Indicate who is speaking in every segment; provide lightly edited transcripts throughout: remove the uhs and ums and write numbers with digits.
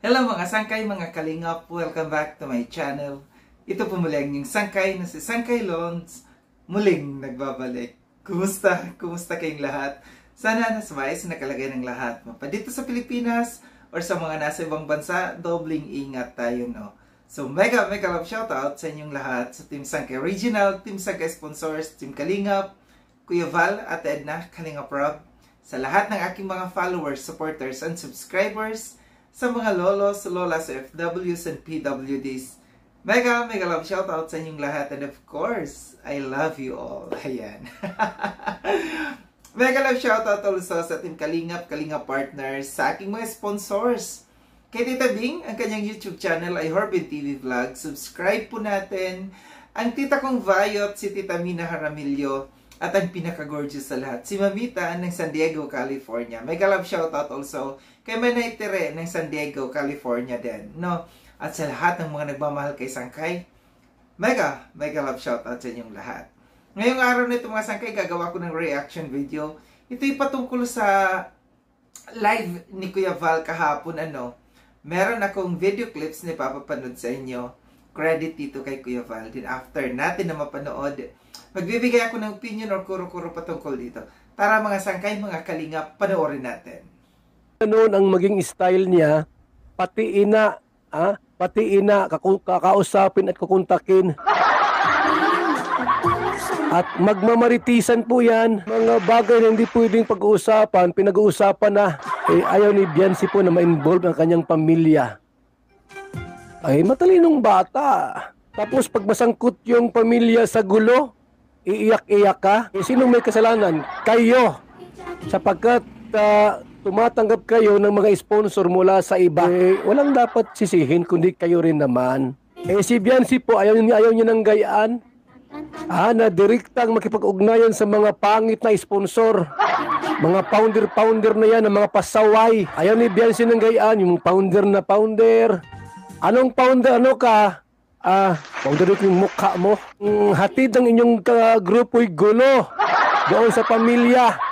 Speaker 1: Hello mga sangkay, mga kalingap! Welcome back to my channel. Ito po muli ang inyong sangkay na si Sangkay Lons, muling nagbabalik. Kumusta? Kumusta kayong lahat? Sana nasa maayos na kalagay ng lahat. Mapa dito sa Pilipinas or sa mga nasa ibang bansa, dobling ingat tayo, no? So mega love shoutout sa inyong lahat, sa Team Sangkay Regional, Team Sangkay Sponsors, Team Kalingap, Kuya Val, Ate Edna, Kalingap Rob, sa lahat ng aking mga followers, supporters, and subscribers, sa mga lolos, lolas, FWs, and PWDs. Mega love shoutout sa inyong lahat. And of course, I love you all. Ayan. Mega love shoutout also sa Team Kalingap, Kalingap Partners, sa aking mga sponsors. Kay Tita Bing, ang kanyang YouTube channel ay Horbin TV Vlog. Subscribe po natin. Ang tita kong Vayot, si Tita Mina Jaramillo. At ang pinaka-gorgeous sa lahat, si Mamita ng San Diego, California. Mega love shoutout also kay Manay Tere ng San Diego, California din, no? At sa lahat ng mga nagmamahal kay Sangkay, mega love shoutout sa inyong lahat. Ngayong araw na ito mga Sangkay, gagawa ko ng reaction video. Ito'y patungkol sa live ni Kuya Val kahapon, meron akong video clips na ipapapanood sa inyo. Credit dito kay Kuya Val. Din after natin na mapanood, magbibigay ako ng opinion or kuro-kuro patungkol dito. Tara mga Sangkay, mga kalingap, panoorin natin.
Speaker 2: Noon ang maging style niya, pati ina, kakausapin at kukontakin. At magmamaritisan po yan. Mga bagay na hindi pwedeng pag-uusapan, pinag-uusapan na. Ayaw ni Biancy po na ma-involve ang kanyang pamilya. Ay, matalinong bata. Tapos pag masangkot yung pamilya sa gulo, iiyak-iyak ka. Sino may kasalanan? Kayo. Sapagkat tumatanggap kayo ng mga sponsor mula sa iba. Walang dapat sisihin kundi kayo rin naman. Si Biancy po, ayaw niya ng gayaan. Na direktang makipag-ugnayan sa mga pangit na sponsor. Mga founder na yan, ng mga pasaway. Ayaw ni Biancy ng gayaan, yung founder na founder. Anong founder? Ano ka? Founder yung mukha mo. Hatid ng inyong grupo'y gulo doon sa pamilya.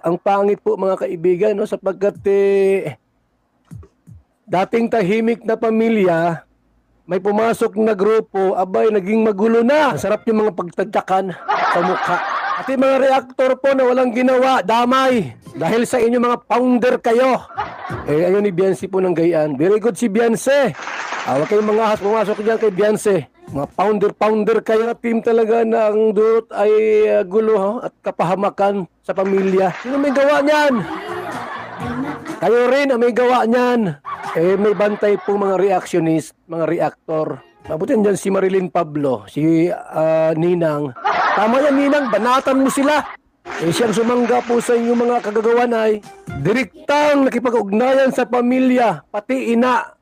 Speaker 2: Ang pangit po mga kaibigan, no? Sapagkat dating tahimik na pamilya, may pumasok na grupo, abay, naging magulo na. Masarap yung mga pagtadyakan sa mukha. At yung mga reactor po na walang ginawa, damay. Dahil sa inyo mga founder kayo. Ayun ni Biancy po ng gayaan. Very good si Biancy. Huwag kayong mga ahas pumasok dyan kay Biancy. Mga founder kayo na team talaga na ang durot ay gulo at kapahamakan sa pamilya. Sino may gawa niyan? Kayo rin ang may gawa niyan. May bantay po mga reactionist, mga reactor. Mabutin dyan si Marilyn Pablo, si Ninang. Tama yan Ninang, banatan mo sila. Siyang sumangga po sa inyong mga kagagawan ay direktang nakipag-ugnayan sa pamilya, pati ina,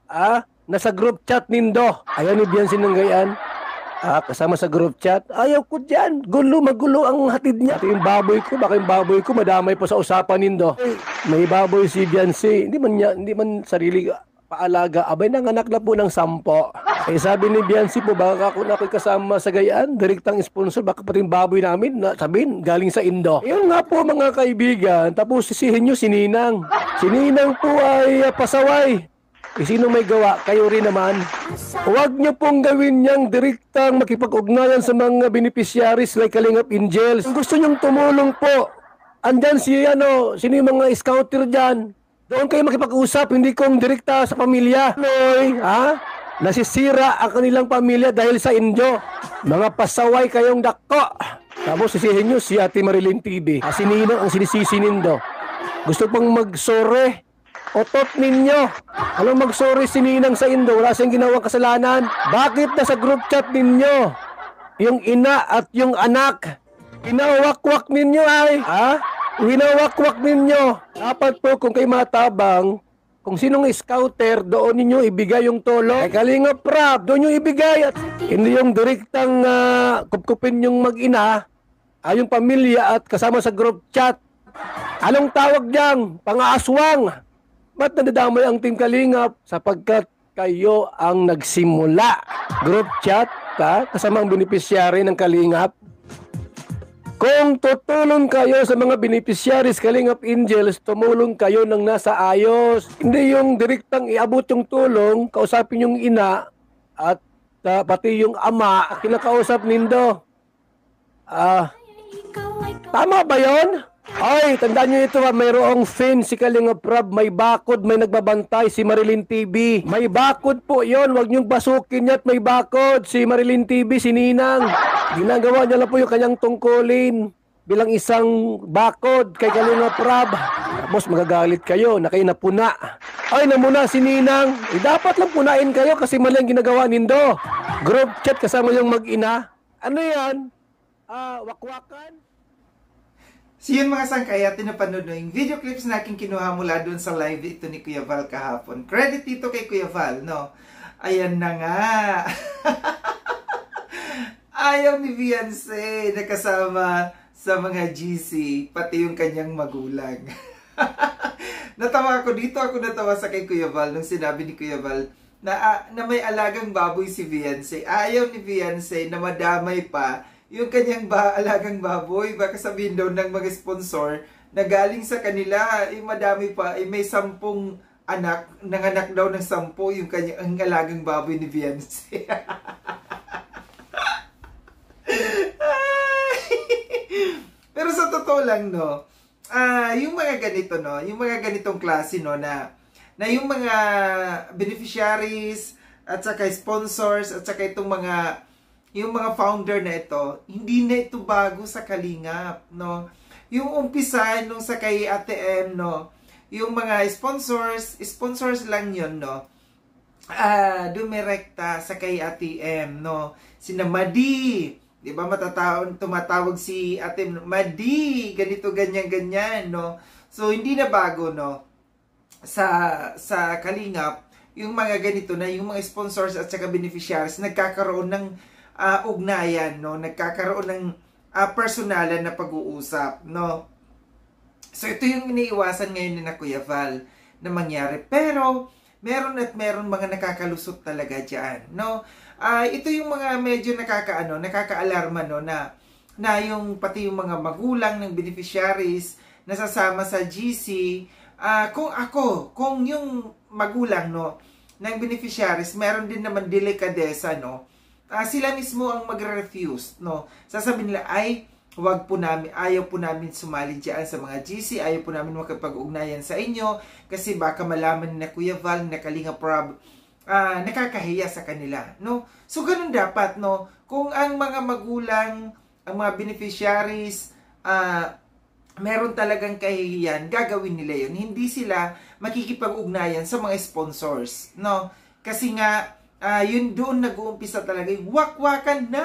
Speaker 2: nasa group chat nindo. Ayaw ni Biancy ng gayaan. Kasama sa group chat. Ayaw ko dyan. Magulo ang hatid niya. At yung baboy ko, baka yung baboy ko madamay pa sa usapan nindo. May baboy si Biancy. Hindi man sarili paalaga. Abay, nanganak na po ng 10. Sabi ni Biancy po, baka ako na kasama sa gayaan, direktang sponsor, baka pati yung baboy namin, sabihin, galing sa Indo. Yun nga po mga kaibigan, tapos sisihin nyo si Ninang. Si Ninang po ay pasaway. Sino may gawa? Kayo rin naman. Huwag nyo pong gawin niyang direktang makipag-ugnayan sa mga beneficiaries like Kalingap Angels. Kung gusto nyong tumulong po, andyan sino yung mga scouter dyan. Doon kayo makipag-usap, hindi kong direkta sa pamilya. Nasisira ang kanilang pamilya dahil sa inyo. Mga pasaway kayong dako. Tapos sisihin nyo si Ate Marilyn TV. Si Ninang ang sinisisi nindo. Gusto pang mag-sorry. Otot ninyo. Anong mag-sorry si Ninang sa Indo? Wala siyang ginawang kasalanan. Bakit nasa group chat ninyo yung ina at yung anak? Inawakwak ninyo ay, Winawakwak ninyo. Dapat po kung kayo matabang, kung sinong scouter, doon ninyo ibigay yung tolo. Kalingap Rap, doon nyo ibigay. At hindi yung direktang kupkupin yung mag-ina, yung pamilya at kasama sa group chat. Anong tawag dyan? Pang-aaswang. Ba't nadadamay ang Team Kalingap? Sapagkat kayo ang nagsimula. Group chat, kasama ang beneficiary ng Kalingap. Kung tutulong kayo sa mga beneficiaries Kalingap Angels, tumulong kayo ng nasa ayos. Hindi yung direktang iabot yung tulong, kausapin yung ina at pati yung ama, kinakausap nindo. Tama ba yon? Ay, tandaan nyo ito, mayroong fin si Kalingap Rab, may bakod, may nagbabantay si Marilyn TV. May bakod po yon, wag nyong basukin niya at may bakod si Marilyn TV, si Ninang. Ginagawa niya lang po yung kanyang tungkulin bilang isang bakod kay Kalingap Rab. Boss, magagalit kayo na kayo napuna. Ay, namuna si Ninang. Dapat lang punain kayo kasi mali ang ginagawa nindo. Group chat kasama yung mag-ina. Ano yan? Wakwakan?
Speaker 1: So yun mga sangkay, at tinapanood yung video clips na aking kinuha mula doon sa live ito ni Kuya Val kahapon. Credit dito kay Kuya Val, no? Ayan na nga. Ayaw ni Beyonce na kasama sa mga GC, pati yung kanyang magulang. Natawa ako dito, ako natawa sa kay Kuya Val nung sinabi ni Kuya Val na may alagang baboy si Beyonce. Ayaw ni Beyonce na madamay pa yung kanyang alagang baboy. Baka sabihin daw ng mga sponsor na galing sa kanila, madami pa, may 10 anak, nanganak daw ng 10 yung kanyang alagang baboy ni Beyonce. Pero sa totoo lang, no, yung mga ganito, no, yung mga ganitong klase, no, na yung mga beneficiaries at saka sponsors at saka itong yung mga founder na ito, hindi na ito bago sa Kalingap, no. Yung umpisa nung sa kay Ate M, no, yung mga sponsors lang yun, no. Dumirekta sa kay Ate M, no. Sina Madi, di ba, tumatawag si Ate Madi, ganito, ganyan, no. So, hindi na bago, no, sa Kalingap, yung mga ganito na, yung mga sponsors at saka beneficiaries, nagkakaroon ng ugnayan, no, nagkakaroon ng personalan na pag-uusap, no. So, ito yung iniiwasan ngayon ni na Kuya Val na mangyari. Pero, meron mga nakakalusot talaga dyan, no. Ito yung mga medyo nakaka-alarma, no, na yung pati yung mga magulang ng beneficiaries nasasama sa GC. Kung yung magulang, no, ng beneficiaries, meron din naman delikadesa, no, sila mismo ang magre-refuse, no. Sasabihin nila, ayaw po namin sumali dyan sa mga GC, ayaw po namin makapag-ugnayan sa inyo, kasi baka malaman na Kuya Val, na Kalingap Rab, nakakahiya sa kanila, no. So, ganun dapat, no. Kung ang mga magulang, ang mga beneficiaries, meron talagang kahihiyan, gagawin nila yun. Hindi sila makikipag-ugnayan sa mga sponsors, no. Kasi nga, yun doon nag-uumpisa talaga yung wakwakan na.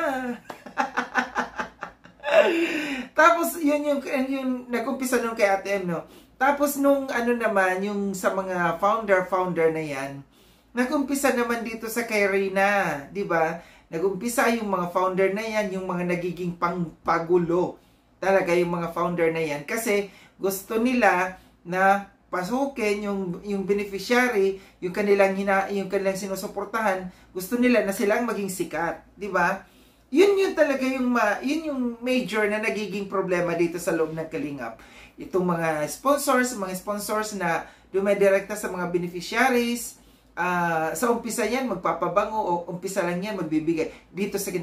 Speaker 1: Tapos yun yung nag-umpisa nung kay Ate M, no. Tapos nung naman yung sa mga founder na yan, nag-umpisa naman dito sa kay Reyna, di ba? Nag-umpisa yung mga founder na yan, yung mga nagiging pangpagulo talaga yung mga founder na yan, kasi gusto nila na pasukin yung beneficiary, yung kanilang sinusuportahan, gusto nila na silang maging sikat, di ba? Yun talaga yung major na nagiging problema dito sa loob ng Kalingap. Itong mga sponsors na dumedirekta sa mga beneficiaries, sa umpisa yan magpapabango, o umpisa lang yan magbibigay dito sa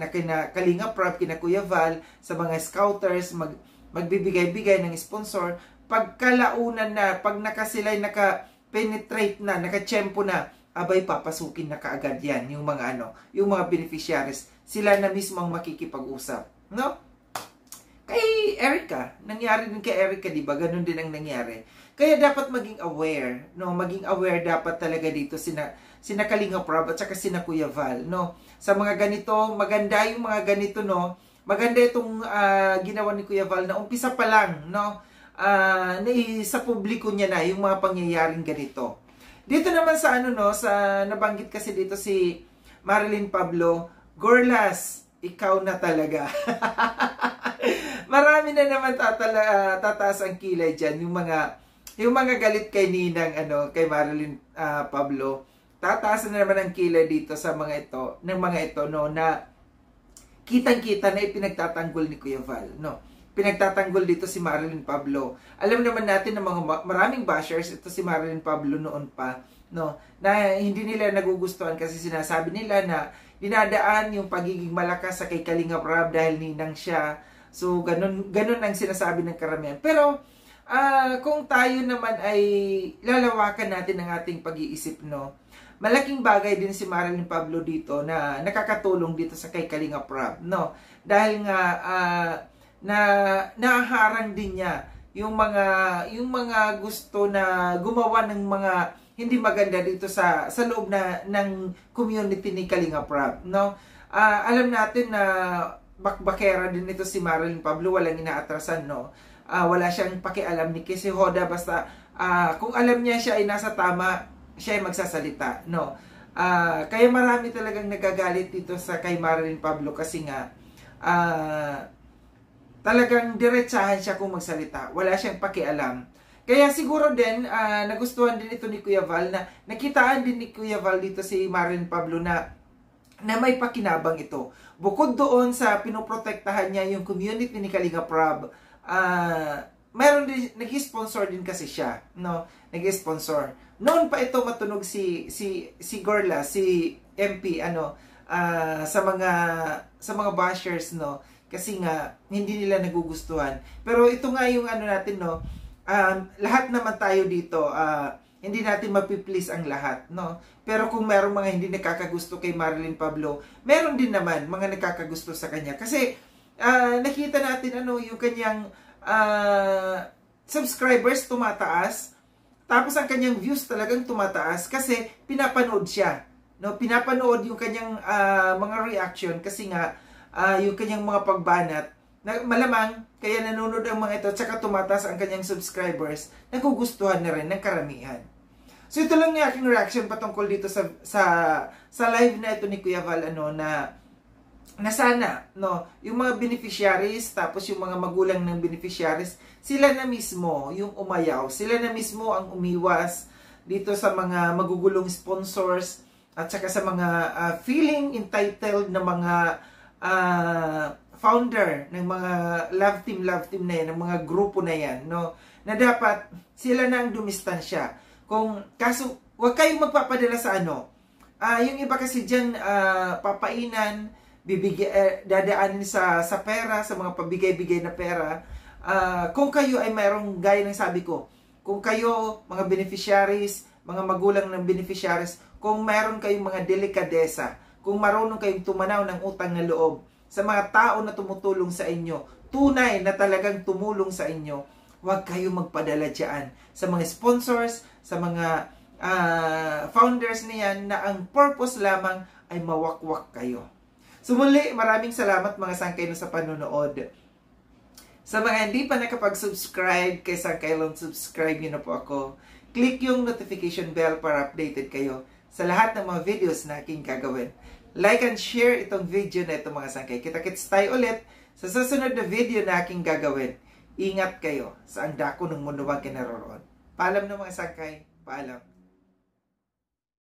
Speaker 1: Kalingap Rab, kina Kuya Val, sa mga scouters, magbibigay-bigay ng sponsor. Pagkalaunan na, pag naka-penetrate na, naka-tiyempo na, abay papasukin na kaagad yan yung mga beneficiaries. Sila na mismo ang makikipag-usap, no? Kay Erica, nangyari din kay Erica, di ba? Ganun din ang nangyari. Kaya dapat maging aware, no? Maging aware dapat talaga dito sina Kalingap Rab at saka sina Kuya Val, no? Sa mga ganito, maganda yung mga ganito, no? Maganda itong ginawa ni Kuya Val na umpisa pa lang, no? Sa publiko niya na yung mga pangyayaring ganito. Dito naman sa sa nabanggit kasi dito si Marilyn Pablo, Gorlas, ikaw na talaga. Marami na naman tataas ang kilay diyan, yung mga galit kay Ninang kay Marilyn Pablo. Tataas na naman ang kilay dito sa mga ito, no, na kitang-kita na ipinagtatanggol ni Kuya Val, no. pinagtatanggol dito si Marilyn Pablo. Alam naman natin na maraming bashers ito si Marilyn Pablo noon pa, no, na hindi nila nagugustuhan kasi sinasabi nila na dinadaan yung pagiging malakas sa kay Kalinga Prab dahil ninang siya. So ganun ang sinasabi ng karamihan. Pero kung tayo naman ay lalawakan natin ang ating pag-iisip, no, malaking bagay din si Marilyn Pablo dito na nakakatulong dito sa kay Kalinga Prab, no, dahil nga na nahaharang din niya yung mga gusto na gumawa ng mga hindi maganda dito sa loob ng community ni Kalinga Prab, no. Alam natin na bakbakera din ito si Marilyn Pablo, walang inaatrasan, no. Wala siyang pakialam ni Kesi Hoda, basta kung alam niya siya ay nasa tama, siya ay magsasalita, no. Kaya marami talagang nagagalit dito sa kay Marilyn Pablo kasi nga talagang diretsahan siya kung magsalita. Wala siyang pakialam. Kaya siguro din, nagustuhan din ito ni Kuya Val, na nakitaan din ni Kuya Val dito si Marilyn Pablo na may pakinabang ito. Bukod doon sa pinoprotektahan niya yung community ni Kalinga Prab, mayroon din, nag-sponsor din kasi siya, no? Nag-sponsor. Noon pa ito matunog si Gorla, si MP, sa mga bashers, no? Kasi nga hindi nila nagugustuhan. Pero ito nga yung natin, no, lahat naman tayo dito, hindi natin mapiplease ang lahat, no. Pero kung merong mga hindi nakakagusto kay Marilyn Pablo, meron din naman mga nakakagusto sa kanya kasi nakita natin yung kanyang subscribers tumataas, tapos ang kanyang views talagang tumataas kasi pinapanood siya, no. Pinapanood yung kanyang mga reaction kasi nga yung kanyang mga pagbanat, na malamang kaya nanonood ang mga ito, tsaka tumataas ang kanyang subscribers, nagugustuhan na rin ng karamihan. So ito lang yung aking reaction patungkol dito sa live na ito ni Kuya Val, na sana, no, yung mga beneficiaries, tapos yung mga magulang ng beneficiaries, sila na mismo yung umayaw, sila na mismo ang umiwas dito sa mga magugulong sponsors at saka sa mga feeling entitled na mga founder ng mga love team na yan, ng mga grupo na yan, no, na dapat sila na ang dumistansya. Kaso wag kayong magpapadala sa yung iba kasi dyan papainan, dadaanin sa pera, sa mga pabigay-bigay na pera. Kung kayo ay mayroong, gaya ng sabi ko, kung kayo mga beneficiaries, mga magulang ng beneficiaries, kung mayroon kayong mga delikadesa, kung marunong kayong tumanaw ng utang na loob sa mga tao na tumutulong sa inyo, tunay na talagang tumulong sa inyo, huwag kayong magpadala dyan sa mga sponsors, sa mga founders niyan na ang purpose lamang ay mawakwak kayo. So muli, maraming salamat mga sangkay sa panonood. Sa mga hindi pa nakapag-subscribe kay Sangkaylon, subscribe nyo na po ako. Click yung notification bell para updated kayo sa lahat ng mga videos na aking gagawin. Like and share itong video na ito mga sangkay. Kita-kits tayo ulit sa susunod na video na aking gagawin. Ingat kayo sa ang dako ng mundo bang kinaroroon. Paalam na mga sangkay. Paalam.